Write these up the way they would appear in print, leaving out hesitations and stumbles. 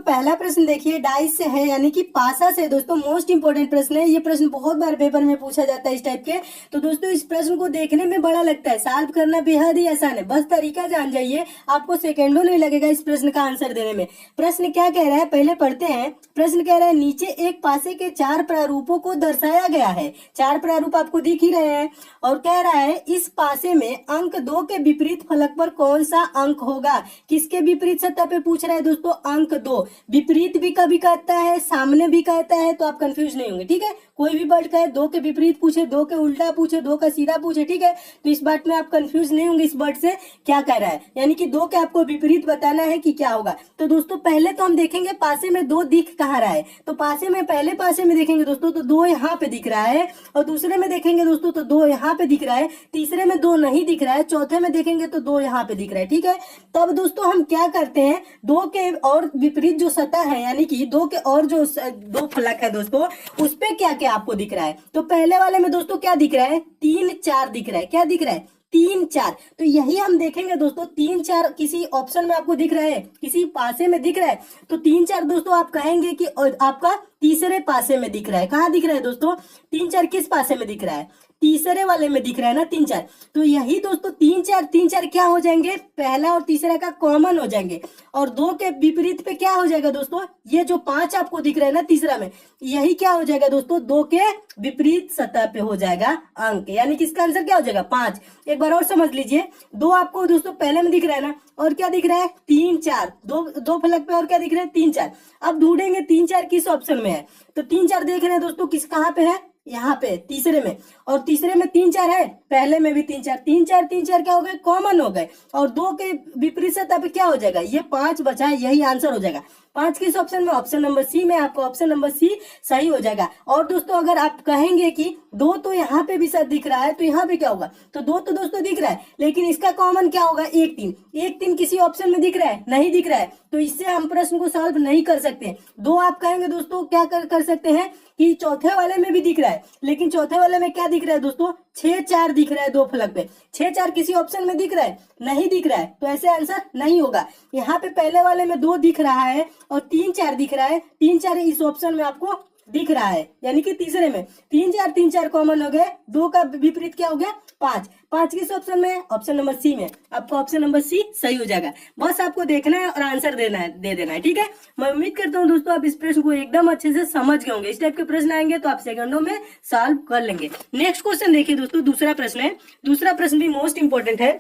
पहला प्रश्न देखिए डाइस से है, यानी कि पासा से। दोस्तों मोस्ट इंपोर्टेंट प्रश्न है ये। प्रश्न बहुत बार पेपर में पूछा जाता है इस टाइप के। तो दोस्तों इस प्रश्न को देखने में बड़ा लगता है, सॉल्व करना बेहद ही आसान है। बस तरीका जान जाइए, आपको सेकेंडों नहीं लगेगा इस प्रश्न का आंसर देने में। प्रश्न क्या कह रहा है पहले पढ़ते हैं। प्रश्न कह रहा है नीचे एक पासे के 4 प्रारूपों को दर्शाया गया है। 4 प्रारूप आपको दिख ही रहे हैं और कह रहा है इस पासे में अंक 2 के विपरीत फलक पर कौन सा अंक होगा। किसके विपरीत सतह पे पूछ रहा है दोस्तों? अंक 2। विपरीत भी कभी कहता है, सामने भी कहता है, तो आप कंफ्यूज नहीं होंगे। ठीक है, कोई भी वर्ड कहे 2 के विपरीत पूछे, 2 के उल्टा पूछे, 2 का सीधा पूछे, ठीक है, तो इस बात में आप कंफ्यूज नहीं होंगे इस वर्ड से क्या कह रहा है। यानी कि 2 के आपको विपरीत बताना है कि क्या होगा। तो दोस्तों पहले तो हम देखेंगे पासे में 2 दिख कहाँ रहा है। तो पासे में पहले पासे में देखेंगे दोस्तों तो 2 यहाँ पे दिख रहा है, और दूसरे में देखेंगे दोस्तों तो 2 यहाँ पे दिख रहा है, तीसरे में 2 नहीं दिख रहा है, चौथे में देखेंगे तो 2 यहाँ पे दिख रहा है। ठीक है, तब दोस्तों हम क्या करते हैं, 2 के और विपरीत जो सतह है, यानी कि 2 के और जो 2 फलक है दोस्तों, उस पे क्या क्या आपको दिख रहा है। तो पहले वाले में दोस्तों क्या दिख रहा है? 3 4 दिख रहा है। क्या दिख रहा है? 3 4। तो यही हम देखेंगे दोस्तों, 3 4 किसी ऑप्शन में आपको दिख रहा है, किसी पासे में दिख रहा है, तो 3 4 दोस्तों आप कहेंगे कि आपका तीसरे पासे में दिख रहा है। कहाँ दिख रहा है दोस्तों? 3 4 किस पासे में दिख रहा है? तीसरे वाले में दिख रहा है ना 3 4। तो यही दोस्तों 3 4 क्या हो जाएंगे? पहला और तीसरा का कॉमन हो जाएंगे, और 2 के विपरीत पे क्या हो जाएगा दोस्तों? ये जो 5 आपको दिख रहा है ना तीसरा में, यही क्या हो जाएगा दोस्तों? 2 के विपरीत सतह पे हो जाएगा अंक, यानी कि इसका आंसर क्या हो जाएगा? 5। एक बार और समझ लीजिए, 2 आपको दोस्तों पहले में दिख रहा है ना, और क्या दिख रहा है? 3 4। दो फलक पे और क्या दिख रहा है? 3 4। अब ढूंढेंगे 3 4 किस ऑप्शन में है। तो 3 4 देख रहे हैं दोस्तों किस कहाँ पे है? यहाँ पे तीसरे में, और तीसरे में 3 4 है, पहले में भी 3 4। 3 4 क्या हो गए? कॉमन हो गए, और 2 के विपरीत सतह पे क्या हो जाएगा? ये 5 बचा है, यही आंसर हो जाएगा। 5 किस ऑप्शन में? ऑप्शन नंबर सी में। आपको ऑप्शन नंबर सी सही हो जाएगा। और दोस्तों अगर आप कहेंगे कि 2 तो यहाँ पे भी दिख रहा है, तो यहाँ पे क्या होगा? तो 2 तो दोस्तों दिख रहा है, लेकिन इसका कॉमन क्या होगा? 1 3। 1 3 किसी ऑप्शन में दिख रहा है? नहीं दिख रहा है, तो इससे हम प्रश्न को सॉल्व नहीं कर सकते। 2 आप कहेंगे दोस्तों क्या कर सकते हैं कि चौथे वाले में भी दिख रहा है, लेकिन चौथे वाले में क्या दिख रहा है दोस्तों? 6 4 दिख रहा है 2 फलक पे। 6 4 किसी ऑप्शन में दिख रहा है? नहीं दिख रहा है, तो ऐसे आंसर नहीं होगा। यहाँ पे पहले वाले में 2 दिख रहा है और 3 4 दिख रहा है। 3 4 इस ऑप्शन में आपको दिख रहा है, यानी कि तीसरे में 3 4 कॉमन हो गए। 2 का विपरीत क्या हो गया? 5। 5 किस ऑप्शन में? ऑप्शन नंबर सी में। आपका ऑप्शन नंबर सी सही हो जाएगा। बस आपको देखना है और आंसर दे देना है। ठीक है, मैं उम्मीद करता हूँ दोस्तों आप इस प्रश्न को एकदम अच्छे से समझ गए होंगे। इस टाइप के प्रश्न आएंगे तो आप सेकंडों में सॉल्व कर लेंगे। नेक्स्ट क्वेश्चन देखिए दोस्तों, दूसरा प्रश्न है। दूसरा प्रश्न भी मोस्ट इंपोर्टेंट है,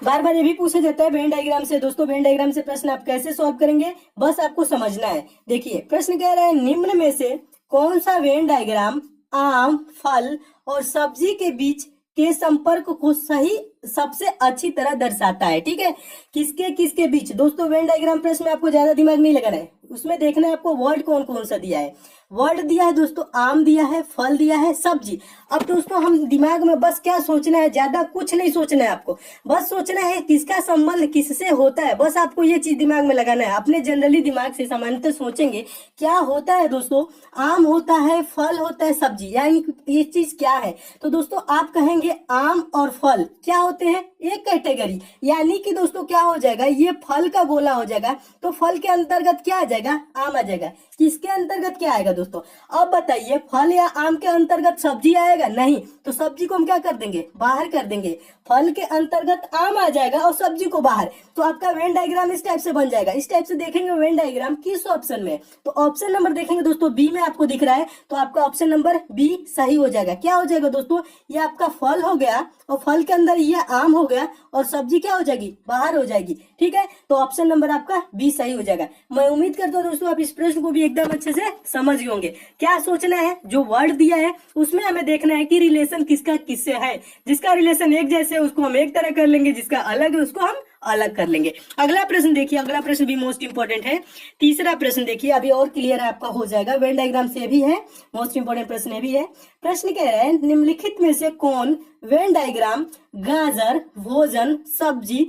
बार बार ये भी पूछा जाता है वेन डायग्राम से। दोस्तों वेन डायग्राम से प्रश्न आप कैसे सॉल्व करेंगे, बस आपको समझना है। देखिए प्रश्न कह रहा है निम्न में से कौन सा वेन डायग्राम आम, फल और सब्जी के बीच के संपर्क को सही सबसे अच्छी तरह दर्शाता है। ठीक है, किसके किसके बीच। दोस्तों वेन डायग्राम प्रश्न में आपको ज्यादा दिमाग नहीं लगाना है, उसमें देखना है आपको वर्ड कौन कौन सा दिया है। वर्ड दिया है दोस्तों आम दिया है, फल दिया है, सब्जी। अब दोस्तों हम दिमाग में बस क्या सोचना है, ज्यादा कुछ नहीं सोचना है आपको, बस सोचना है किसका संबंध किससे होता है। बस आपको ये चीज दिमाग में लगाना है। अपने जनरली दिमाग से सामान्यतः सोचेंगे क्या होता है दोस्तों, आम होता है, फल होता है, सब्जी, यानी ये चीज क्या है। तो दोस्तों आप कहेंगे आम और फल क्या होते हैं? एक कैटेगरी, यानी कि दोस्तों क्या हो जाएगा, ये फल का गोला हो जाएगा, तो फल के अंतर्गत क्या आ जाएगा? आम आ जाएगा। किसके अंतर्गत क्या आएगा दोस्तों? अब बताइए, फल या आम के अंतर्गत सब्जी आएगा? नहीं, तो सब्जी को हम क्या कर देंगे? बाहर कर देंगे। फल के अंतर्गत आम आ जाएगा और सब्जी को बाहर। तो आपका वेन डायग्राम इस टाइप से बन जाएगा। इस टाइप से देखेंगे वेन डायग्राम किस ऑप्शन में, तो ऑप्शन नंबर देखेंगे दोस्तों बी में आपको दिख रहा है, तो आपका ऑप्शन नंबर बी सही हो जाएगा। क्या हो जाएगा दोस्तों? ये आपका फल हो गया, और फल के अंदर ये आम हो गया, और सब्जी क्या हो जाएगी? बाहर हो जाएगी। ठीक है, तो ऑप्शन नंबर आपका बी सही हो जाएगा। मैं उम्मीद करता हूँ दोस्तों आप इस प्रश्न को भी एकदम अच्छे से समझ गए होंगे। क्या सोचना है, जो वर्ड दिया है उसमें हमें देखना है कि रिलेशन किसका किससे है। जिसका रिलेशन एक जैसे है उसको हम एक तरह कर लेंगे, जिसका अलग है उसको हम अलग कर लेंगे। अगला प्रश्न देखिए, अगला प्रश्न भी मोस्ट इंपोर्टेंट है। तीसरा प्रश्न देखिए, अभी और क्लियर आपका हो जाएगा, वेन डायग्राम से भी है, मोस्ट इंपोर्टेंट प्रश्न भी है। प्रश्न कह रहा है निम्नलिखित में से कौन वेन डायग्राम गाजर, भोजन, सब्जी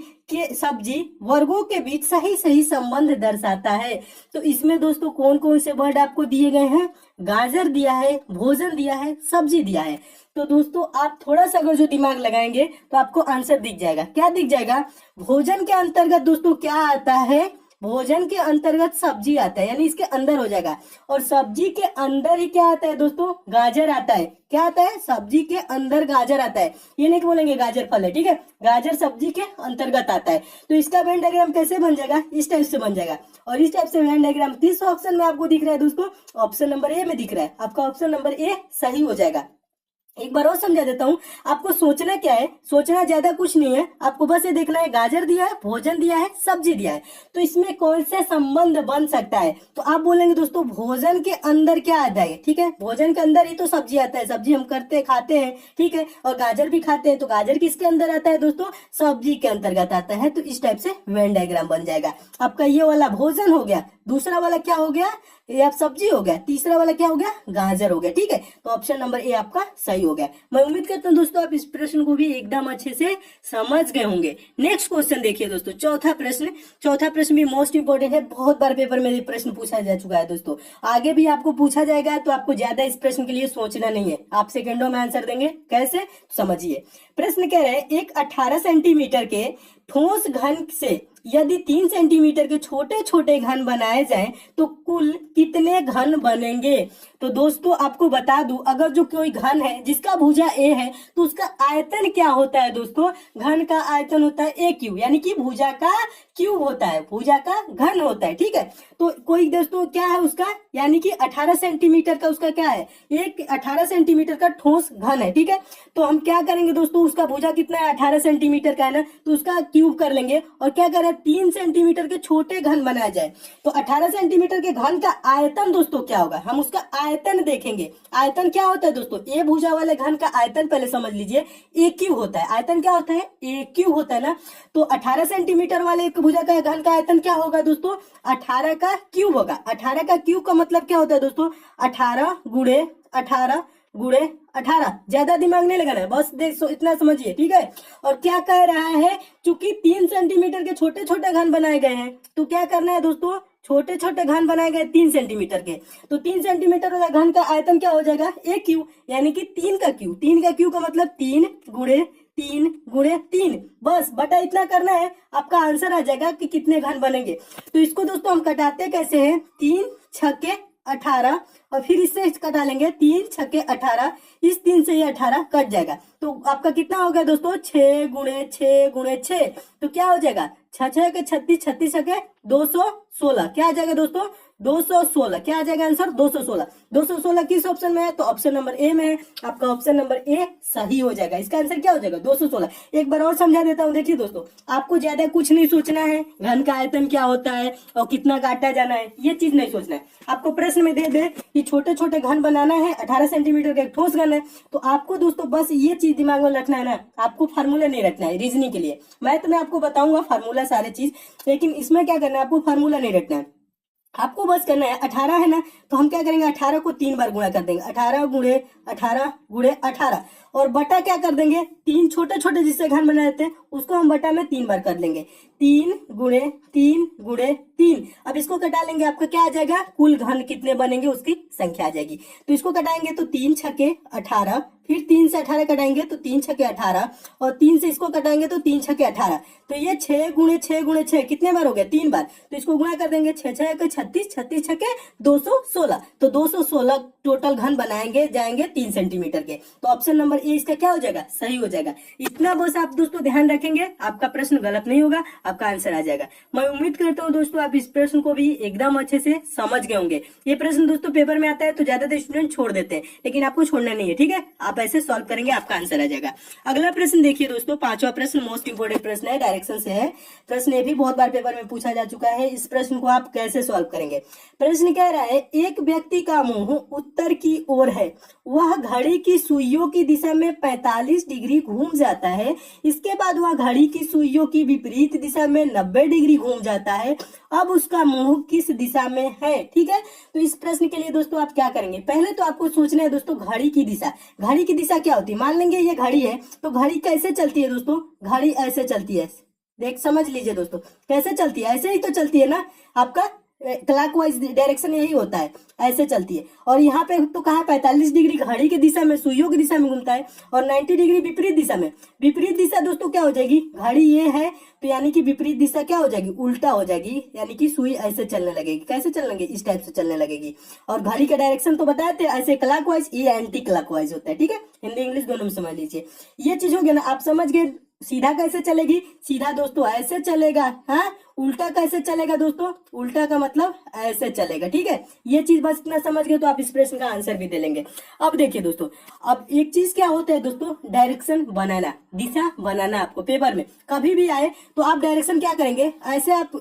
वर्गों के बीच सही सही संबंध दर्शाता है। तो इसमें दोस्तों कौन कौन से वर्ड आपको दिए गए हैं? गाजर दिया है, भोजन दिया है, सब्जी दिया है। तो दोस्तों आप थोड़ा सा अगर जो दिमाग लगाएंगे तो आपको आंसर दिख जाएगा। क्या दिख जाएगा? भोजन के अंतर्गत दोस्तों क्या आता है? भोजन के अंतर्गत सब्जी आता है, यानी इसके अंदर हो जाएगा। और सब्जी के अंदर ही क्या आता है दोस्तों, गाजर आता है। क्या आता है, सब्जी के अंदर गाजर आता है। ये नहीं कि बोलेंगे गाजर फल है, ठीक है, गाजर सब्जी के अंतर्गत आता है। तो इसका वेन डायग्राम कैसे बन जाएगा, इस टाइप से बन जाएगा। और इस टाइप से वेन डायग्राम 30 ऑप्शन में आपको दिख रहा है दोस्तों, ऑप्शन नंबर ए में दिख रहा है, आपका ऑप्शन नंबर ए सही हो जाएगा। एक बार और समझा देता हूँ आपको। सोचना क्या है, सोचना ज्यादा कुछ नहीं है, आपको बस ये देखना है गाजर दिया है, भोजन दिया है, सब्जी दिया है, तो इसमें कौन से संबंध बन सकता है। तो आप बोलेंगे दोस्तों भोजन के अंदर क्या आता है, ठीक है, भोजन के अंदर ही तो सब्जी आता है, सब्जी हम करते खाते हैं, ठीक है, और गाजर भी खाते हैं, तो गाजर किसके अंदर आता है दोस्तों, सब्जी के अंतर्गत आता है। तो इस टाइप से वेन डायग्राम बन जाएगा। आपका ये वाला भोजन हो गया, दूसरा वाला क्या हो गया, ये आप सब्जी हो गया, तीसरा वाला क्या हो गया, गाजर हो गया, ठीक है। तो ऑप्शन नंबर ए आपका सही हो गया। मैं उम्मीद करता हूँ दोस्तों आप इस प्रश्न को भी एकदम अच्छे से समझ गए होंगे। नेक्स्ट क्वेश्चन देखिए दोस्तों, चौथा प्रश्न। चौथा प्रश्न भी मोस्ट इंपोर्टेंट है, बहुत बार पेपर में ये प्रश्न पूछा जा चुका है दोस्तों, आगे भी आपको पूछा जाएगा, तो आपको ज्यादा इस प्रश्न के लिए सोचना नहीं है, आप सेकंडों में आंसर देंगे। कैसे, समझिए। प्रश्न कह रहे हैं एक 18 सेंटीमीटर के ठोस घन से यदि 3 सेंटीमीटर के छोटे छोटे घन बनाए जाएं तो कुल कितने घन बनेंगे। तो दोस्तों आपको बता दूं, अगर जो कोई घन है जिसका भुजा ए है तो उसका आयतन क्या होता है दोस्तों, घन का आयतन होता है ए क्यू, यानी कि भुजा का क्यूब होता है, भुजा का घन होता है, ठीक है। तो कोई दोस्तों क्या है उसका, यानी कि 18 सेंटीमीटर का उसका क्या है, एक 18 सेंटीमीटर का ठोस घन है, ठीक है। तो हम क्या करेंगे दोस्तों, उसका भुजा कितना है, 18 सेंटीमीटर का है ना, तो उसका क्यूब कर लेंगे और क्या करें, 3 सेंटीमीटर के छोटे घन बनाया जाए। तो 18 सेंटीमीटर के घन का आयतन दोस्तों क्या होगा, हम उसका आयतन देखेंगे। आयतन क्या होता है दोस्तों, ए भुजा वाले घन का आयतन पहले समझ लीजिए, ए क्यूब होता है। आयतन क्या होता है, ए क्यूब होता है ना। तो 18 सेंटीमीटर वाले भुजा का घन का आयतन क्या होगा दोस्तों, 18 का क्यूब होगा। 18 का क्यूब का मतलब क्या होता है दोस्तों, 18 गुणे 18 गुणे 18। ज्यादा दिमाग नहीं लगाना है, बस देख इतना समझिए, ठीक है। और क्या कह रहा है, चूंकि 3 सेंटीमीटर के छोटे छोटे घन बनाए गए हैं, तो क्या करना है दोस्तों, छोटे छोटे घन बनाए गए 3 सेंटीमीटर के, तो 3 सेंटीमीटर वाला घन का आयतन क्या हो जाएगा, ए क्यूब, यानी कि 3 का क्यूब। 3 का क्यूब का मतलब 3 गुणे 3 गुणे 3, बस बटा इतना करना है, आपका आंसर आ जाएगा कि कितने घन बनेंगे। तो इसको दोस्तों हम कटाते कैसे हैं, 3 छक्के 18 और फिर इससे कटा लेंगे 3 छक्के 18, इस 3 से ये 18 कट जाएगा। तो आपका कितना हो गया दोस्तों, 6 गुणे 6 गुणे 6, तो क्या हो जाएगा, 6 6 के 36, 36 के 216, क्या आ जाएगा दोस्तों, 216। क्या आ जाएगा आंसर, 216। 216 किस ऑप्शन में है, तो ऑप्शन नंबर ए में है, आपका ऑप्शन नंबर ए सही हो जाएगा। इसका आंसर क्या हो जाएगा, 216। एक बार और समझा देता हूँ, देखिए दोस्तों आपको ज्यादा कुछ नहीं सोचना है, घन का आयतन क्या होता है और कितना काटा जाना है, ये चीज नहीं सोचना है। आपको प्रश्न में दे दे कि छोटे छोटे घन बनाना है, 18 सेंटीमीटर का एक ठोस घन है, तो आपको दोस्तों बस ये चीज दिमाग में रखना है ना, आपको फार्मूला नहीं रखना है रीजनिंग के लिए। मैथ में आपको बताऊंगा फार्मूला सारे चीज, लेकिन इसमें क्या करना है, आपको फार्मूला नहीं रखना है, आपको बस करना है 18 है ना, तो हम क्या करेंगे, 18 को 3 बार गुणा कर देंगे, 18 गुणे 18 गुणे 18, और बटा क्या कर देंगे, 3 छोटे छोटे जिससे घन बनाए थे उसको हम बटा में 3 बार कर लेंगे, 3 गुणे 3 गुणे 3। अब इसको कटा लेंगे, आपका क्या आ जाएगा, कुल घन कितने बनेंगे उसकी संख्या आ जाएगी। तो इसको कटाएंगे तो 3 छक्के 18, फिर 3 से 18 कटाएंगे तो 3 छक्के 18, और 3 से इसको कटाएंगे तो 3 छक्के 18। तो ये 6 गुणे 6 गुणे 6 कितने बार हो गया, 3 बार। तो इसको गुणा कर देंगे, 6 6 के 36, 36 छक्के 216, तो 216 टोटल घन बनाएंगे जाएंगे 3 सेंटीमीटर के। तो ऑप्शन नंबर ए इसका क्या हो जाएगा, सही हो जाएगा। इतना बस आप दोस्तों ध्यान रखेंगे, आपका प्रश्न गलत नहीं होगा, आपका आंसर आ जाएगा। मैं उम्मीद करता हूँ दोस्तों आप इस प्रश्न को भी एकदम अच्छे से समझ गए होंगे। ये प्रश्न दोस्तों पेपर में आता है तो ज्यादातर स्टूडेंट छोड़ देते हैं, लेकिन आपको छोड़ना नहीं है, ठीक है। आप ऐसे सॉल्व करेंगे, आपका आंसर आ जाएगा। अगला प्रश्न देखिए दोस्तों, 5वां प्रश्न मोस्ट इंपोर्टेंट प्रश्न है, डायरेक्शन से है प्रश्न, ये भी बहुत बार पेपर में पूछा जा चुका है। इस प्रश्न को आप कैसे सॉल्व करेंगे। प्रश्न कह रहा है एक व्यक्ति का मुंह उत्तर की ओर है, वह घड़ी की सुइयों की दिशा में 45 डिग्री घूम जाता है, इसके बाद वह घड़ी की सुइयों की विपरीत दिशा में 90 डिग्री घूम जाता है, अब उसका मुंह किस दिशा में है, ठीक है। तो इस प्रश्न के लिए दोस्तों आप क्या करेंगे, पहले तो आपको सोचना है दोस्तों घड़ी की दिशा। घड़ी की दिशा क्या होती है, मान लेंगे ये घड़ी है, तो घड़ी कैसे चलती है दोस्तों, घड़ी ऐसे चलती है, देख समझ लीजिए दोस्तों कैसे चलती है, ऐसे ही तो चलती है ना। आपका क्लॉकवाइज डायरेक्शन यही होता है, ऐसे चलती है। और यहाँ पे तो कहा 45 डिग्री घड़ी की दिशा में, सुइयों की दिशा में घूमता है, और 90 डिग्री विपरीत दिशा में। विपरीत दिशा दोस्तों क्या हो जाएगी, घड़ी ये है तो यानी कि विपरीत दिशा क्या हो जाएगी, उल्टा हो जाएगी, यानी कि सुई ऐसे चलने लगेगी। कैसे चलने लगेगी, इस टाइप से चलने लगेगी। और घड़ी का डायरेक्शन तो बताए थे ऐसे क्लॉकवाइज, ये एंटी क्लॉकवाइज होता है। ठीक है, हिंदी इंग्लिश दोनों में समझ लीजिए। ये चीज हो गया ना, आप समझ गए। सीधा कैसे चलेगी, सीधा दोस्तों ऐसे चलेगा। हाँ, उल्टा कैसे चलेगा दोस्तों, उल्टा का मतलब ऐसे चलेगा। ठीक है, ये चीज बस इतना समझ गए तो आप इस प्रश्न का आंसर भी दे लेंगे। अब देखिए दोस्तों, अब एक चीज क्या होता है दोस्तों, डायरेक्शन बनाना, दिशा बनाना। आपको पेपर में कभी भी आए तो आप डायरेक्शन क्या करेंगे, ऐसे आप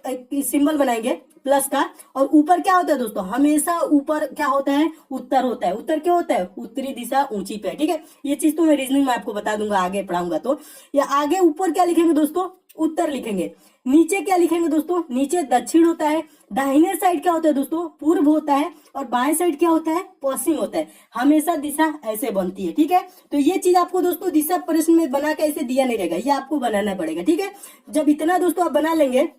सिंबल बनाएंगे प्लस का, और ऊपर क्या होता है दोस्तों, हमेशा ऊपर क्या होता है, उत्तर होता है। उत्तर क्या होता है, उत्तरी दिशा ऊंची पे। ठीक है, ये चीज तो मैं रीजनिंग में आपको बता दूंगा, आगे पढ़ाऊंगा तो। या आगे ऊपर क्या लिखेंगे दोस्तों, उत्तर लिखेंगे। नीचे क्या लिखेंगे दोस्तों, नीचे दक्षिण होता है। दाहिने साइड क्या होता है दोस्तों, पूर्व होता है। और बाएं साइड क्या होता है, पश्चिम होता है। हमेशा दिशा ऐसे बनती है। ठीक है, तो ये चीज आपको दोस्तों दिशा प्रश्न में बना के ऐसे दिया नहीं रहेगा, ये आपको बनाना पड़ेगा। ठीक है, जब इतना दोस्तों आप बना लेंगे,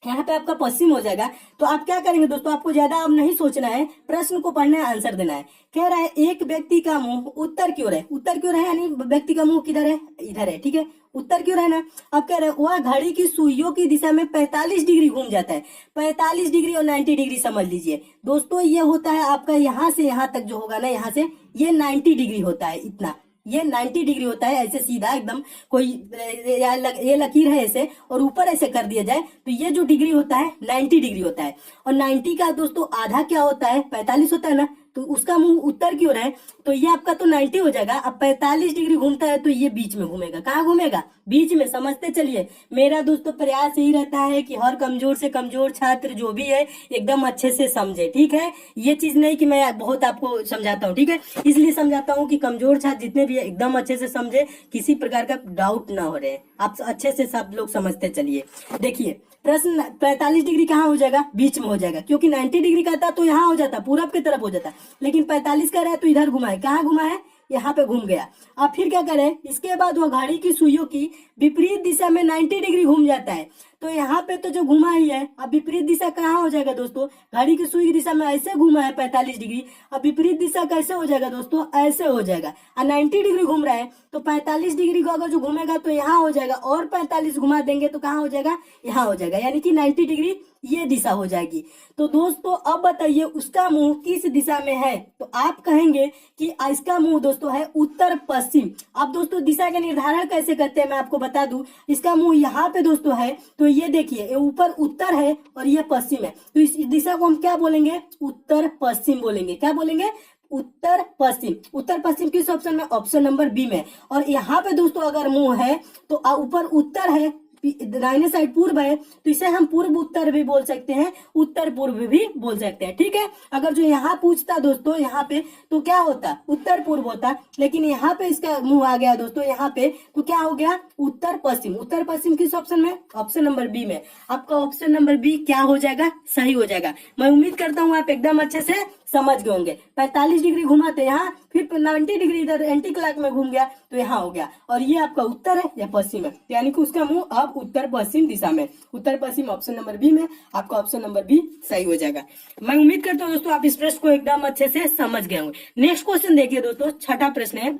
यहाँ पे आपका पश्चिम हो जाएगा, तो आप क्या करेंगे दोस्तों, आपको ज्यादा अब नहीं सोचना है, प्रश्न को पढ़ना है, आंसर देना है। कह रहा है एक व्यक्ति का मुंह उत्तर की ओर है। उत्तर की ओर है यानी व्यक्ति का मुंह किधर है, इधर है। ठीक है, उत्तर की ओर है ना। अब कह रहे हैं वह घड़ी की सुइयों की दिशा में 45 डिग्री घूम जाता है। 45 डिग्री और 90 डिग्री समझ लीजिए दोस्तों, ये होता है आपका यहाँ से यहाँ तक जो होगा ना, यहाँ से ये 90 डिग्री होता है। इतना ये 90 डिग्री होता है, ऐसे सीधा एकदम। कोई ये लकीर है ऐसे, और ऊपर ऐसे कर दिया जाए तो ये जो डिग्री होता है 90 डिग्री होता है। और 90 का दोस्तों आधा क्या होता है, 45 होता है ना, तो उसका मुंह उत्तर की ओर है, तो ये आपका तो 90 हो जाएगा। अब 45 डिग्री घूमता है तो ये बीच में घूमेगा। कहाँ घूमेगा, बीच में। समझते चलिए, मेरा दोस्तों प्रयास यही रहता है कि हर कमजोर से कमजोर छात्र जो भी है एकदम अच्छे से समझे। ठीक है, ये चीज नहीं कि मैं बहुत आपको समझाता हूँ। ठीक है, इसलिए समझाता हूँ कि कमजोर छात्र जितने भी है एकदम अच्छे से समझे, किसी प्रकार का डाउट ना हो रहे, आप अच्छे से सब लोग समझते चलिए। देखिए प्रश्न 45 डिग्री कहाँ हो जाएगा, बीच में हो जाएगा, क्योंकि 90 डिग्री का था तो यहाँ हो जाता, पूरब की तरफ हो जाता। लेकिन 45 का रहा है तो इधर घुमा है। कहाँ घुमा है, यहाँ पे घूम गया। अब फिर क्या करें, इसके बाद वो घड़ी की सुइयों की विपरीत दिशा में 90 डिग्री घूम जाता है। तो यहाँ पे तो जो घुमा ही है, अब विपरीत दिशा कहाँ हो जाएगा दोस्तों, घड़ी की सुई की दिशा में ऐसे घुमा है 45 डिग्री। अब विपरीत दिशा कैसे हो जाएगा दोस्तों, ऐसे हो जाएगा। और 90 डिग्री घूम रहा है तो 45 डिग्री को अगर जो घूमेगा तो यहाँ हो जाएगा, और 45 घुमा देंगे तो कहाँ हो जाएगा, यहाँ हो जाएगा, यानी कि 90 डिग्री ये दिशा हो जाएगी। तो दोस्तों अब बताइए उसका मुंह किस दिशा में है, तो आप कहेंगे कि इसका मुंह दोस्तों है उत्तर पश्चिम। अब दोस्तों दिशा का निर्धारण कैसे करते हैं मैं आपको बता दूं। इसका मुंह यहाँ पे दोस्तों है, तो ये देखिए, ये ऊपर उत्तर है और ये पश्चिम है, तो इस दिशा को हम क्या बोलेंगे, उत्तर पश्चिम बोलेंगे। क्या बोलेंगे, उत्तर पश्चिम। उत्तर पश्चिम किस ऑप्शन में, ऑप्शन नंबर बी में। और यहाँ पे दोस्तों अगर मुंह है तो ऊपर उत्तर है, दाहिने साइड पूर्व है, तो इसे हम पूर्व उत्तर भी बोल सकते हैं, उत्तर पूर्व भी बोल सकते हैं। ठीक है, अगर जो यहाँ पूछता दोस्तों यहाँ पे तो क्या होता, उत्तर पूर्व होता, लेकिन यहाँ पे इसका मुंह आ गया दोस्तों यहाँ पे, तो क्या हो गया, उत्तर पश्चिम। उत्तर पश्चिम किस ऑप्शन में, ऑप्शन नंबर बी में। आपका ऑप्शन नंबर बी क्या हो जाएगा, सही हो जाएगा। मैं उम्मीद करता हूँ आप एकदम अच्छे से समझ गए होंगे। 45 डिग्री घुमाते यहाँ, फिर 90 डिग्री इधर एंटी क्लॉक में घूम गया तो यहाँ हो गया, और ये आपका उत्तर है या पश्चिम है, यानी कि उसका मुंह अब उत्तर पश्चिम दिशा में। उत्तर पश्चिम ऑप्शन नंबर बी में, आपका ऑप्शन नंबर बी सही हो जाएगा। मैं उम्मीद करता हूँ दोस्तों आप इस प्रश्न को एकदम अच्छे से समझ गए होंगे। नेक्स्ट क्वेश्चन देखिए दोस्तों, छठा प्रश्न है,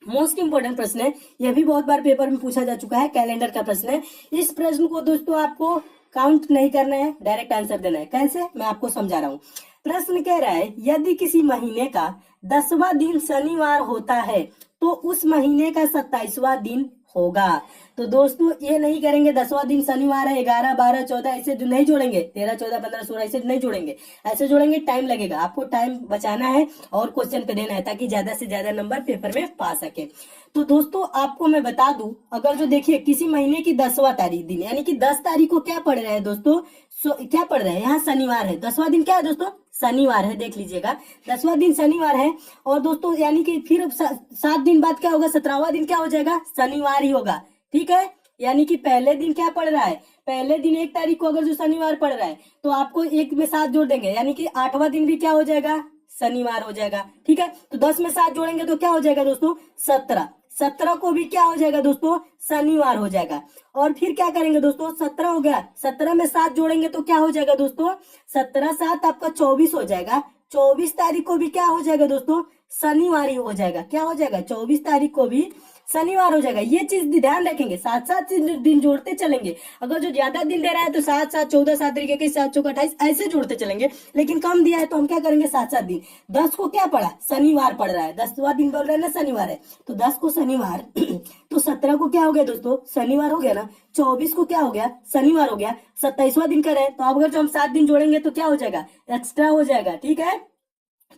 मोस्ट इंपोर्टेंट प्रश्न है, यह भी बहुत बार पेपर में पूछा जा चुका है, कैलेंडर का प्रश्न है। इस प्रश्न को दोस्तों आपको काउंट नहीं करना है, डायरेक्ट आंसर देना है। कैसे, मैं आपको समझा रहा हूँ। प्रश्न कह रहा है यदि किसी महीने का 10वां दिन शनिवार होता है तो उस महीने का 27वां दिन होगा। तो दोस्तों ये नहीं करेंगे 10वां दिन शनिवार है, 11, 12, 14 ऐसे नहीं जोड़ेंगे, 13, 14, 15, 16 ऐसे नहीं जोड़ेंगे, ऐसे जोड़ेंगे टाइम लगेगा। आपको टाइम बचाना है और क्वेश्चन पे देना है ताकि ज्यादा से ज्यादा नंबर पेपर में पा सके। तो दोस्तों आपको मैं बता दूं, अगर जो देखिए किसी महीने की 10वां तारीख दिन, यानी कि 10 तारीख को क्या पड़ रहा है दोस्तों, क्या पड़ रहा है, यहाँ शनिवार है। 10वां दिन क्या है दोस्तों, शनिवार है, देख लीजिएगा 10वां दिन शनिवार है। और दोस्तों यानी कि फिर 7 दिन बाद क्या होगा, 17वां दिन क्या हो जाएगा, शनिवार ही होगा। ठीक है, यानी कि पहले दिन क्या पड़ रहा है, पहले दिन 1 तारीख को अगर जो शनिवार पड़ रहा है तो आपको 1 में 7 जोड़ देंगे, यानी कि 8वां दिन भी क्या हो जाएगा, शनिवार हो जाएगा। ठीक है, तो 10 में 7 जोड़ेंगे तो क्या हो जाएगा दोस्तों, 17। 17 को भी क्या हो जाएगा दोस्तों, शनिवार हो जाएगा। और फिर क्या करेंगे दोस्तों, 17 हो गया, 17 में 7 जोड़ेंगे तो क्या हो जाएगा दोस्तों, 17 7 आपका 24 हो जाएगा। 24 तारीख को भी क्या हो जाएगा दोस्तों, शनिवार ही हो जाएगा। क्या हो जाएगा, 24 तारीख को भी शनिवार हो जाएगा। ये चीज ध्यान रखेंगे, 7 7 दिन जोड़ते चलेंगे। अगर जो ज्यादा दिन दे रहा है तो 7 7 14 7 तरीके के 7 चौक 28 ऐसे जोड़ते चलेंगे, लेकिन कम दिया है तो हम क्या करेंगे, 7 7 दिन। 10 को क्या पड़ा, शनिवार पड़ रहा है, 10वां दिन बोल रहे हैं ना शनिवार है, तो 10 को शनिवार तो 17 को क्या हो गया दोस्तों, शनिवार हो गया ना। 24 को क्या हो गया, शनिवार हो गया। 27वां दिन कर रहे हैं तो अब अगर जो हम 7 दिन जोड़ेंगे तो क्या हो जाएगा, एक्स्ट्रा हो जाएगा। ठीक है,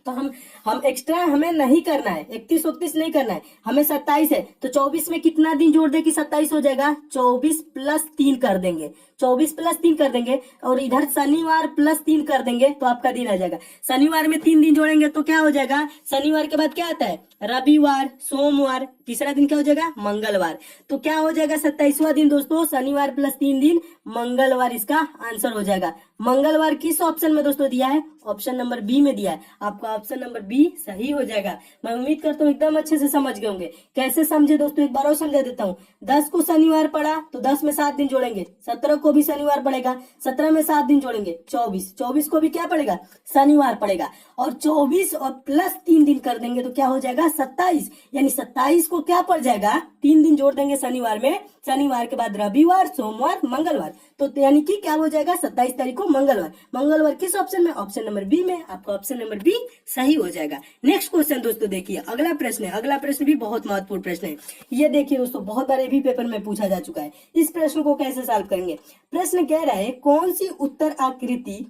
तो हम एक्स्ट्रा हमें नहीं करना है, 31 31 नहीं करना है, हमें 27 है तो 24 में कितना दिन जोड़ दे कि 27 हो जाएगा, 24 प्लस 3 कर देंगे, 24 प्लस 3 कर देंगे और इधर शनिवार प्लस 3 कर देंगे तो आपका दिन आ जाएगा। शनिवार में 3 दिन जोड़ेंगे तो क्या हो जाएगा, शनिवार के बाद क्या आता है, रविवार, सोमवार, तीसरा दिन क्या हो जाएगा, मंगलवार। तो क्या हो जाएगा 27वां दिन दोस्तों, शनिवार प्लस 3 दिन, मंगलवार इसका आंसर हो जाएगा। मंगलवार किस ऑप्शन में दोस्तों दिया है, ऑप्शन नंबर बी में दिया है। आपका ऑप्शन नंबर बी सही हो जाएगा। मैं उम्मीद करता हूँ एकदम अच्छे से समझ गए होंगे। कैसे समझे दोस्तों, एक बार और समझा देता हूँ। 10 को शनिवार पड़ा तो 10 में 7 दिन जोड़ेंगे, 17 को भी शनिवार पड़ेगा, 17 में 7 दिन जोड़ेंगे, 24, 24 को भी क्या पड़ेगा, शनिवार पड़ेगा, और 24 और प्लस 3 दिन कर देंगे तो क्या हो जाएगा, 27। यानी 27 को क्या पड़ जाएगा, 3 दिन जोड़ देंगे शनिवार में, शनिवार के बाद रविवार, सोमवार, मंगलवार, तो यानी कि क्या हो जाएगा 27 तारीख को मंगलवार। मंगलवार किस ऑप्शन में, ऑप्शन नंबर बी में। आपका ऑप्शन नंबर बी सही हो जाएगा। नेक्स्ट क्वेश्चन दोस्तों देखिए, अगला प्रश्न है, अगला प्रश्न भी बहुत महत्वपूर्ण प्रश्न है। ये देखिए दोस्तों, बहुत बार ये भी पेपर में पूछा जा चुका है। इस प्रश्न को कैसे सॉल्व करेंगे। प्रश्न कह रहा है कौन सी उत्तर आकृति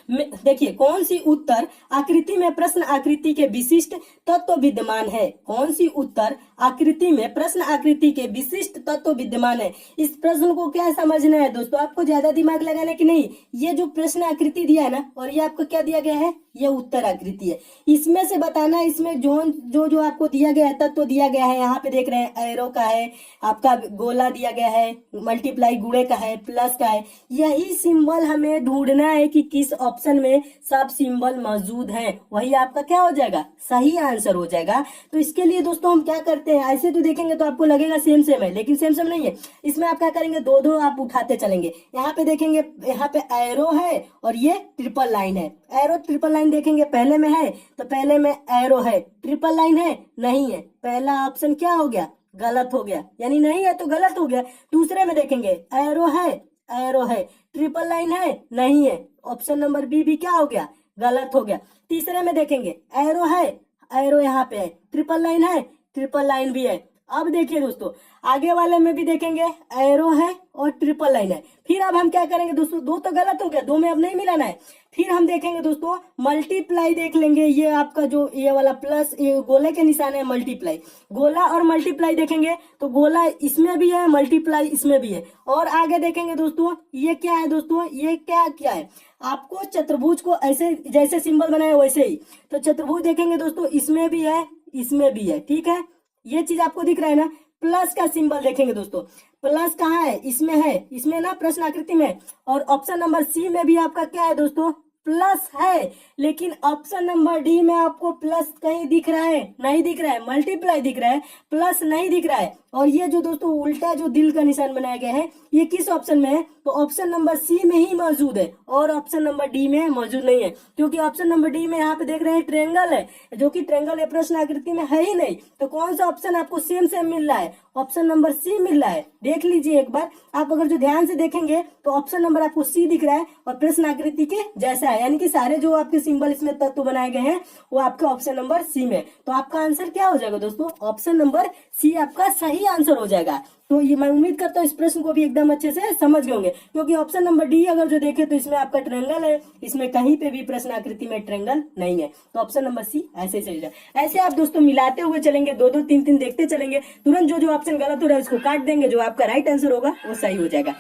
देखिए, कौन सी उत्तर आकृति में प्रश्न आकृति के विशिष्ट तत्व विद्यमान है। कौन सी उत्तर आकृति में प्रश्न आकृति के विशिष्ट तत्व विद्यमान है। इस प्रश्न को क्या समझना है दोस्तों, आपको ज्यादा दिमाग लगाना कि नहीं। ये जो प्रश्न आकृति दिया है ना, और ये आपको क्या दिया गया है, ये उत्तर आकृति है। इसमें से बताना, इसमें जो आपको दिया गया है तत्व दिया गया है, यहाँ पे देख रहे हैं एरो का है, आपका गोला दिया गया है, मल्टीप्लाई गुणे का है, प्लस का है। यही सिंबल हमें ढूंढना है कि किस ऑप्शन में सब सिंबल मौजूद हैं, वही आपका क्या हो जाएगा, सही आंसर हो जाएगा। तो इसके लिए दोस्तों हम क्या करते हैं, ऐसे तो देखेंगे तो आपको लगेगा सेम सेम है, लेकिन सेम सेम नहीं है। इसमें आप क्या करेंगे, दो दो आप उठाते चलेंगे। यहाँ पे देखेंगे, यहाँ पे एरो है और ये ट्रिपल लाइन है। एरो ट्रिपल लाइन देखेंगे, पहले में है तो पहले में एरो है, ट्रिपल लाइन है नहीं है, पहला ऑप्शन क्या हो गया, गलत हो गया, यानी नहीं है तो गलत हो गया। दूसरे में देखेंगे, एरो है, ट्रिपल लाइन है नहीं है, ऑप्शन नंबर बी भी क्या हो गया, गलत हो गया। तीसरे में देखेंगे, एरो है, एरो यहाँ पे है, ट्रिपल लाइन है, ट्रिपल लाइन भी है। अब देखिए दोस्तों, आगे वाले में भी देखेंगे, एरो है और ट्रिपल लाइन है। फिर अब हम क्या करेंगे दोस्तों, दो तो गलत हो गया, दो में अब नहीं मिलाना है। फिर हम देखेंगे दोस्तों, मल्टीप्लाई देख लेंगे। ये आपका जो ये वाला प्लस, ये गोले के निशान है, मल्टीप्लाई, गोला और मल्टीप्लाई देखेंगे तो गोला इसमें भी है, मल्टीप्लाई इसमें भी है। और आगे देखेंगे दोस्तों, ये क्या है दोस्तों, ये क्या है, आपको चतुर्भुज को ऐसे जैसे सिंबल बनाया वैसे ही, तो चतुर्भुज देखेंगे दोस्तों, इसमें भी है, इसमें भी है। ठीक है, ये चीज आपको दिख रहा है ना। प्लस का सिंबल देखेंगे दोस्तों, प्लस कहाँ है, इसमें है, इसमें ना प्रश्न आकृति में। और ऑप्शन नंबर सी में भी आपका क्या है दोस्तों, प्लस है, लेकिन ऑप्शन नंबर डी में आपको प्लस कहीं दिख रहा है, नहीं दिख रहा है, मल्टीप्लाई दिख रहा है, प्लस नहीं दिख रहा है। और ये जो दोस्तों उल्टा जो दिल का निशान बनाया गया है, ये किस ऑप्शन में है, तो ऑप्शन नंबर सी में ही मौजूद है और ऑप्शन नंबर डी में मौजूद नहीं है। क्योंकि ऑप्शन नंबर डी में यहाँ पे देख रहे हैं ट्रेंगल है, जो कि ट्रेंगल प्रश्न आकृति में है ही नहीं। तो कौन सा ऑप्शन आपको सेम सेम मिल रहा है, ऑप्शन नंबर सी मिल रहा है। देख लीजिए एक बार, आप अगर जो ध्यान से देखेंगे तो ऑप्शन नंबर आपको सी दिख रहा है और प्रश्न आकृति के जैसा है, यानी कि सारे जो आपके सिंबल इसमें तत्व बनाए गए हैं वो आपके ऑप्शन नंबर सी में। तो आपका आंसर क्या हो जाएगा दोस्तों, ऑप्शन नंबर सी आपका सही आंसर हो जाएगा। तो ये मैं उम्मीद करता हूँ इस प्रश्न को भी एकदम अच्छे से समझ गए होंगे। क्योंकि ऑप्शन नंबर डी अगर जो देखे तो इसमें आपका ट्रेंगल है, इसमें कहीं पे भी प्रश्न आकृति में ट्रेंगल नहीं है। तो ऑप्शन नंबर सी ऐसे चल जाए। ऐसे आप दोस्तों मिलाते हुए चलेंगे, दो दो तीन तीन देखते चलेंगे, तुरंत जो ऑप्शन गलत हो रहा है उसको काट देंगे, जो आपका राइट आंसर होगा वो सही हो जाएगा।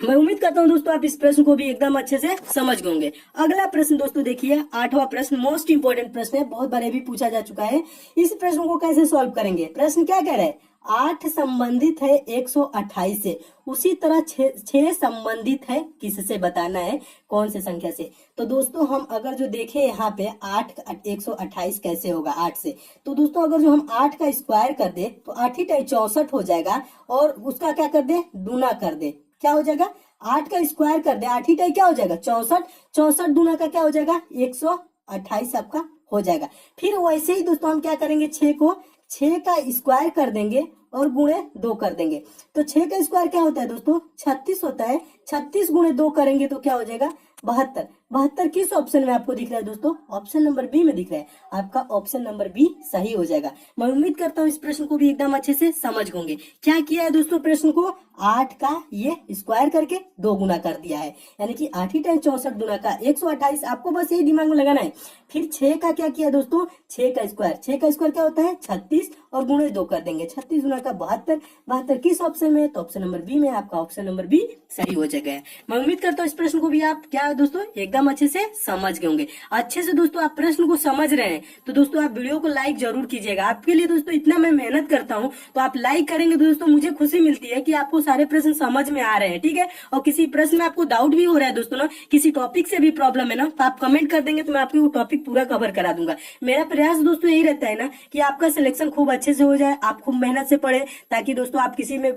मैं उम्मीद करता हूँ दोस्तों आप इस प्रश्न को भी एकदम अच्छे से समझ गए होंगे। अगला प्रश्न दोस्तों देखिए, 8वां प्रश्न मोस्ट इंपोर्टेंट प्रश्न है, बहुत बार भी पूछा जा चुका है। इस प्रश्न को कैसे सॉल्व करेंगे? प्रश्न क्या कह रहा है? 8 संबंधित है 128 से, उसी तरह 6 संबंधित है किससे बताना है, कौन से संख्या से। तो दोस्तों हम अगर जो देखें यहाँ पे 8 128 कैसे होगा 8 से, तो दोस्तों अगर जो हम 8 का स्क्वायर कर दे तो 8 ही 64 हो जाएगा, और उसका क्या कर दे, गुना कर दे, क्या हो जाएगा, 8 का स्क्वायर कर दे, 8 ही टाई क्या हो जाएगा 64, 64 दूना का क्या हो जाएगा 128 आपका हो जाएगा। फिर वैसे ही दोस्तों हम क्या करेंगे, 6 को 6 का स्क्वायर कर देंगे और गुणे 2 कर देंगे। तो 6 का स्क्वायर क्या होता है दोस्तों 36 होता है, 36 गुणे 2 करेंगे तो क्या हो जाएगा 72। 72 किस ऑप्शन में आपको दिख रहा है दोस्तों? ऑप्शन नंबर बी में दिख रहा है, आपका ऑप्शन नंबर बी सही हो जाएगा। मैं उम्मीद करता हूँ इस प्रश्न को भी एकदम अच्छे से समझ होंगे। क्या किया है दोस्तों, प्रश्न को 8 का ये स्क्वायर करके 2 गुना कर दिया है, यानी कि 8 ही टाइम 64 गुना का 128, आपको बस यही दिमाग में लगाना है। फिर 6 का क्या किया दोस्तों, 6 का स्क्वायर, 6 का स्क्वायर क्या होता है 36 और गुणे 2 कर देंगे, 36 गुना का 72। 72 किस ऑप्शन में? तो ऑप्शन नंबर बी में, आपका ऑप्शन नंबर बी सही हो जाएगा। मैं उम्मीद करता हूँ इस प्रश्न को भी आप क्या दोस्तों एकदम अच्छे से समझ गए होंगे। अच्छे से दोस्तों आप प्रश्न को समझ रहे हैं तो दोस्तों आप वीडियो को लाइक जरूर कीजिएगा। आपके लिए दोस्तों इतना मैं मेहनत करता हूँ, तो आप लाइक करेंगे तो दोस्तों मुझे खुशी मिलती है कि आपको सारे प्रश्न समझ में आ रहे हैं, ठीक है। और किसी प्रश्न में आपको डाउट भी हो रहा है दोस्तों ना, किसी टॉपिक से भी प्रॉब्लम है ना, तो आप कमेंट कर देंगे तो मैं आपको वो टॉपिक पूरा कवर करा दूंगा। मेरा प्रयास दोस्तों यही रहता है ना कि आपका सिलेक्शन खूब अच्छे से हो जाए, आप खूब मेहनत से पढ़े, ताकि दोस्तों आप किसी में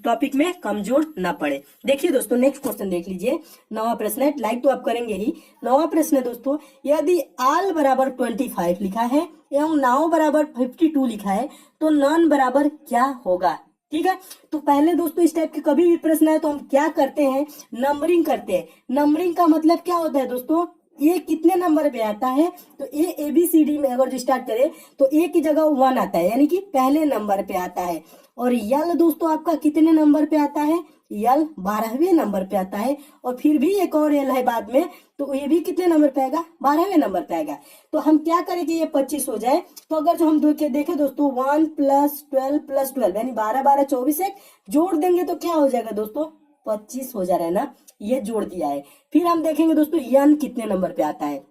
टॉपिक में कमजोर ना पड़े। देखिए दोस्तों नेक्स्ट क्वेश्चन देख लीजिए, 9वां प्रश्न है, लाइक तो आप करेंगे ही। 9वां प्रश्न है दोस्तों, यदि आल बराबर 25 लिखा है एवं नाव बराबर 52 लिखा है तो नॉन बराबर क्या होगा, ठीक है। तो पहले दोस्तों इस टाइप के कभी भी प्रश्न है तो हम क्या करते हैं, नंबरिंग करते हैं। नंबरिंग का मतलब क्या होता है दोस्तों, ये कितने नंबर पे आता है, तो ए बी सी डी में अगर जो स्टार्ट करे तो ए की जगह 1 आता है, यानी कि पहले नंबर पे आता है। और यल दोस्तों आपका कितने नंबर पे आता है, यल 12वें नंबर पे आता है। और फिर भी एक और यल है बाद में, तो ये भी कितने नंबर पे आएगा, 12वें नंबर पे आएगा। तो हम क्या करेंगे, ये 25 हो जाए तो अगर जो हम देखे दोस्तों 1 + 12 + 12 यानी 12 12 24 एक जोड़ देंगे तो क्या हो जाएगा दोस्तों 25 हो जा रहा है ना, ये जोड़ दिया है। फिर हम देखेंगे दोस्तों यन कितने नंबर पे आता है,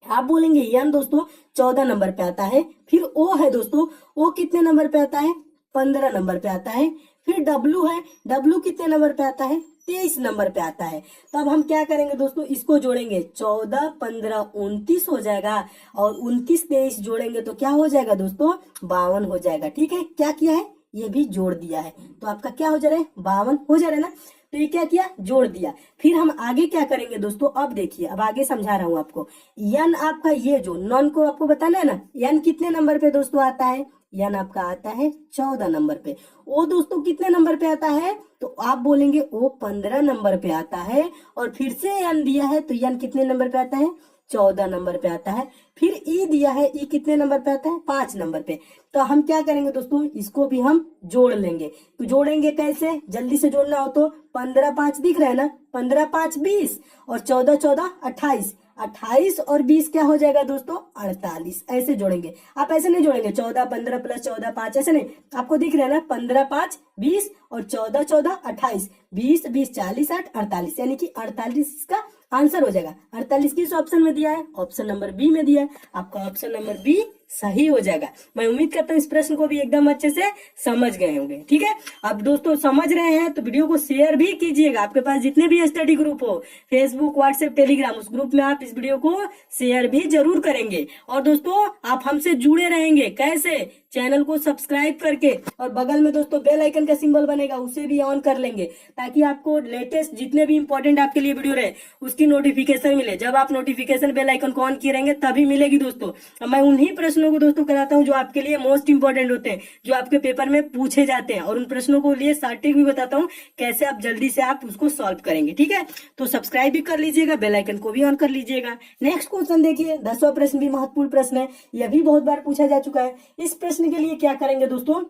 आप बोलेंगे यन दोस्तों 14 नंबर पे आता है। फिर ओ है दोस्तों, ओ कितने नंबर पे आता है, 15 नंबर पे आता है। फिर डब्लू है, डब्लू कितने नंबर पे आता है, 23 नंबर पे आता है। तो अब हम क्या करेंगे दोस्तों, इसको जोड़ेंगे 14 15 29 हो जाएगा, और 29 23 जोड़ेंगे तो क्या हो जाएगा दोस्तों 52 हो जाएगा, ठीक है। क्या किया है, ये भी जोड़ दिया है, तो आपका क्या हो जा रहा है 52 हो जा रहा है ना। तो ये क्या किया, जोड़ दिया। फिर हम आगे क्या करेंगे दोस्तों, अब देखिए, अब आगे समझा रहा हूं आपको। यन आपका ये जो नॉन को आपको बताना है ना, यन कितने नंबर पे दोस्तों आता है, यन आपका आता है 14 नंबर पे। ओ दोस्तों कितने नंबर पे आता है, तो आप बोलेंगे ओ 15 नंबर पे आता है। और फिर से यन दिया है तो यन कितने नंबर पे आता है, 14 नंबर पे आता है। फिर ई दिया है, ई कितने नंबर पे आता है, 5 नंबर पे। तो हम क्या करेंगे दोस्तों, इसको भी हम जोड़ लेंगे। तो जोड़ेंगे कैसे, जल्दी से जोड़ना हो तो 15 5 दिख रहा है ना, 15 5 20 और 14 14 28, 28 और 20 क्या हो जाएगा दोस्तों 48। ऐसे जोड़ेंगे, आप ऐसे नहीं जोड़ेंगे 14 15 + 14 5, ऐसे नहीं, आपको दिख रहा है ना 15 5 20 और 14 14 28, 20 20 40 8 48, यानी कि 48 का आंसर हो जाएगा। 48 किस ऑप्शन में दिया है, ऑप्शन नंबर बी में दिया है, आपका ऑप्शन नंबर बी सही हो जाएगा। मैं उम्मीद करता हूँ इस प्रश्न को भी एकदम अच्छे से समझ गए होंगे, ठीक है। अब दोस्तों समझ रहे हैं तो वीडियो को शेयर भी कीजिएगा, आपके पास जितने भी स्टडी ग्रुप हो, फेसबुक व्हाट्सएप टेलीग्राम, उस ग्रुप में आप इस वीडियो को शेयर भी जरूर करेंगे। और दोस्तों आप हमसे जुड़े रहेंगे कैसे, चैनल को सब्सक्राइब करके, और बगल में दोस्तों बेल आइकन का सिंबल बनेगा उसे भी ऑन कर लेंगे, ताकि आपको लेटेस्ट जितने भी इंपॉर्टेंट आपके लिए वीडियो रहे उसकी नोटिफिकेशन मिले। जब आप नोटिफिकेशन बेल आइकन को ऑन किए रहेंगे तभी मिलेगी दोस्तों। अब मैं उन्हीं प्रश्नों को दोस्तों कराता हूँ जो आपके लिए मोस्ट इंपॉर्टेंट होते हैं, जो आपके पेपर में पूछे जाते हैं, और उन प्रश्नों को लिए स्टार्टिंग भी बताता हूँ कैसे आप जल्दी से आप उसको सॉल्व करेंगे, ठीक है। तो सब्सक्राइब भी कर लीजिएगा, बेल आइकन को भी ऑन कर लीजिएगा। नेक्स्ट क्वेश्चन देखिए, 10वां प्रश्न भी महत्वपूर्ण प्रश्न है, यह भी बहुत बार पूछा जा चुका है। इस प्रश्न के लिए क्या करेंगे दोस्तों,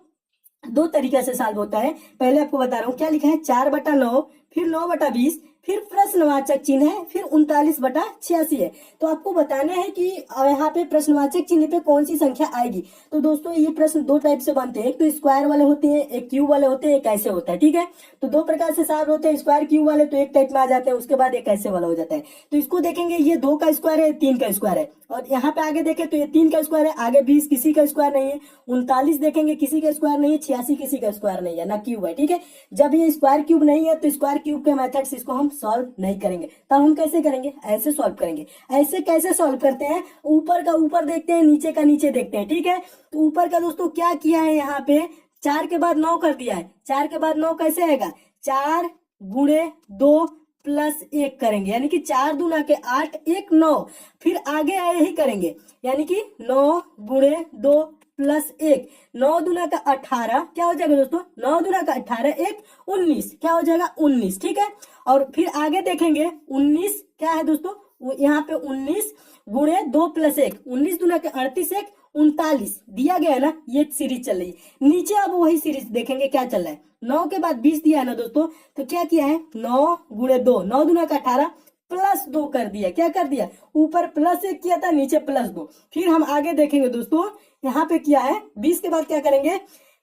2 तरीके से सॉल्व होता है। पहले आपको बता रहा हूँ क्या लिखा है, 4/9, फिर 9/20, फिर प्रश्नवाचक चिन्ह है, फिर 39/86 है। तो आपको बताना है कि यहाँ पे प्रश्नवाचक चिन्ह पे कौन सी संख्या आएगी। तो दोस्तों ये प्रश्न दो टाइप से बनते हैं, एक तो स्क्वायर वाले होते हैं, एक क्यूब वाले होते हैं, एक ऐसे होता है, ठीक है। तो दो प्रकार से सॉल्व होते हैं, स्क्वायर क्यूब वाले तो एक टाइप में आ जाते हैं, उसके बाद एक ऐसे वाला हो जाता है। तो इसको देखेंगे, ये 2 का स्क्वायर है, 3 का स्क्वायर है, और यहाँ पे आगे देखें तो ये 3 का स्क्वायर है, आगे 20 किसी का स्क्वायर नहीं है, 39 देखेंगे किसी का स्क्वायर नहीं है, 86 किसी का स्क्वायर नहीं है, ना क्यूब है, ठीक है। जब ये स्क्वायर क्यूब नहीं है तो स्क्वायर क्यूब के मेथड से इसको हम सॉल्व नहीं करेंगे। तब हम कैसे करेंगे, ऐसे सॉल्व करेंगे। ऐसे कैसे सॉल्व करते हैं, ऊपर का ऊपर देखते हैं, नीचे का नीचे देखते हैं, ठीक है। तो ऊपर का दोस्तों क्या किया है, यहाँ पे 4 के बाद 9 कर दिया है। 4 के बाद 9 कैसे आएगा, 4 गुणे 2 प्लस 1 करेंगे, यानी कि 4 दूना के 8, 1 9। फिर आगे यही करेंगे, यानी कि 9 गुणे 2 प्लस 1, 9 दूना का 18, क्या हो जाएगा दोस्तों, 9 दूना का 18, 1 19, क्या हो जाएगा 19, ठीक है। और फिर आगे देखेंगे 19 क्या है दोस्तों, यहाँ पे 19 गुणे 2 प्लस 1, 19 दूना के 38, 1 39 दिया गया है ना, ये सीरीज चल रही है। नीचे अब वही सीरीज देखेंगे क्या चल रहा है, 9 के बाद 20 दिया है ना दोस्तों, तो क्या किया है, 9 गुणे 2, 9 दूना का 18 प्लस 2 कर दिया, क्या कर दिया, ऊपर प्लस 1 किया था, नीचे प्लस 2। फिर हम आगे देखेंगे दोस्तों, यहाँ पे किया है 20 के बाद क्या करेंगे,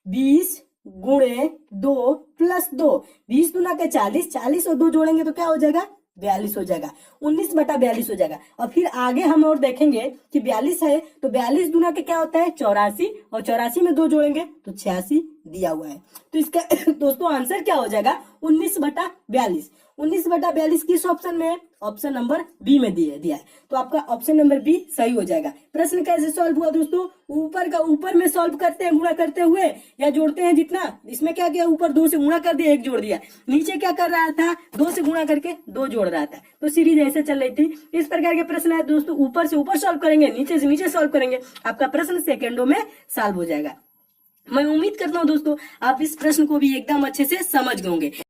20 गुणे 2 प्लस 2, 20 दूना का 40, 40 और 2 जोड़ेंगे तो क्या हो जाएगा, 42 हो जाएगा, 19/42 हो जाएगा। और फिर आगे हम और देखेंगे कि 42 है, तो 42 दूना के क्या होता है 84, और 84 में 2 जोड़ेंगे तो 86 दिया हुआ है। तो इसका दोस्तों आंसर क्या हो जाएगा, 19/42। 19/42 किस ऑप्शन में है, ऑप्शन नंबर बी में दिया है। तो आपका ऑप्शन नंबर बी सही हो जाएगा। प्रश्न कैसे सॉल्व हुआ दोस्तों, ऊपर का ऊपर में सॉल्व करते हैं गुणा करते हुए, या जोड़ते हैं जितना, इसमें क्या किया, ऊपर 2 से गुणा कर दिया, 1 जोड़ दिया, नीचे क्या कर रहा था, 2 से गुणा करके 2 जोड़ रहा था। तो सीरीज ऐसे चल रही थी। इस प्रकार के प्रश्न है दोस्तों, ऊपर से ऊपर सॉल्व करेंगे, नीचे से नीचे सॉल्व करेंगे, आपका प्रश्न सेकेंडों में सॉल्व हो जाएगा। मैं उम्मीद करता हूँ दोस्तों आप इस प्रश्न को भी एकदम अच्छे से समझ गए होंगे।